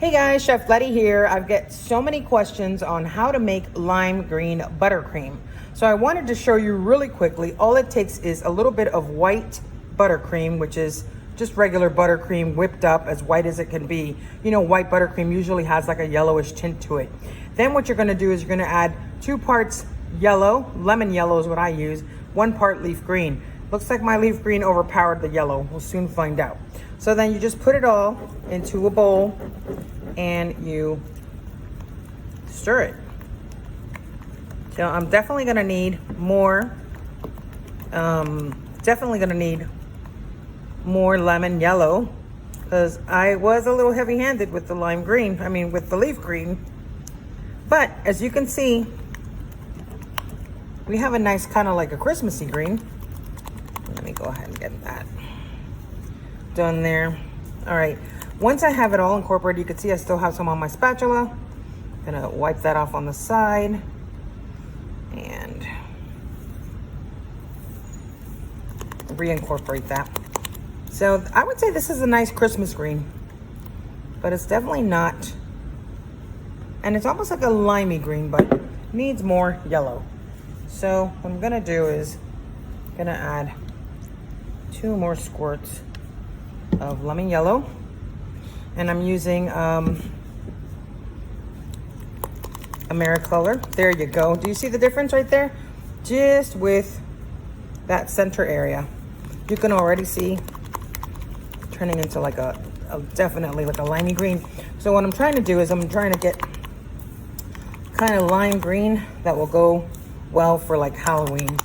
Hey guys, Chef Letty here. I've got so many questions on how to make lime green buttercream. So I wanted to show you really quickly. All it takes is a little bit of white buttercream, which is just regular buttercream whipped up as white as it can be. You know, white buttercream usually has like a yellowish tint to it. Then what you're gonna do is you're gonna add 2 parts yellow, lemon yellow is what I use, 1 part leaf green. Looks like my leaf green overpowered the yellow. We'll soon find out. So then you just put it all into a bowl and you stir it. So I'm definitely gonna need more, more lemon yellow because I was a little heavy-handed with the lime green, with the leaf green. But as you can see, we have a nice kind of like a Christmassy green. Let me go ahead and get that done there. All right, once I have it all incorporated, you can see I still have some on my spatula. Gonna wipe that off on the side and reincorporate that. So I would say this is a nice Christmas green, but it's definitely not, and it's almost like a limey green, but needs more yellow. So what I'm gonna do is gonna add 2 more squirts of lemon yellow, and I'm using AmeriColor. There you go. Do you see the difference right there? Just with that center area, you can already see turning into like a definitely like a limey green. So what I'm trying to do is I'm trying to get kind of lime green that will go well for like Halloween.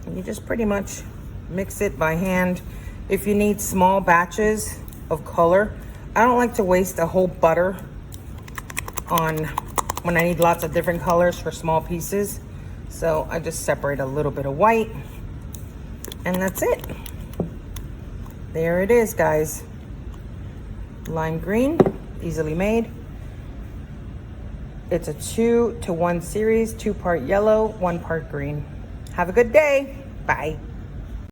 And you just pretty much mix it by hand. If you need small batches of color, I don't like to waste a whole butter on when I need lots of different colors for small pieces. So I just separate a little bit of white and that's it. There it is, guys. Lime green, easily made. It's a 2-to-1 series, 2 part yellow, 1 part green. Have a good day. Bye.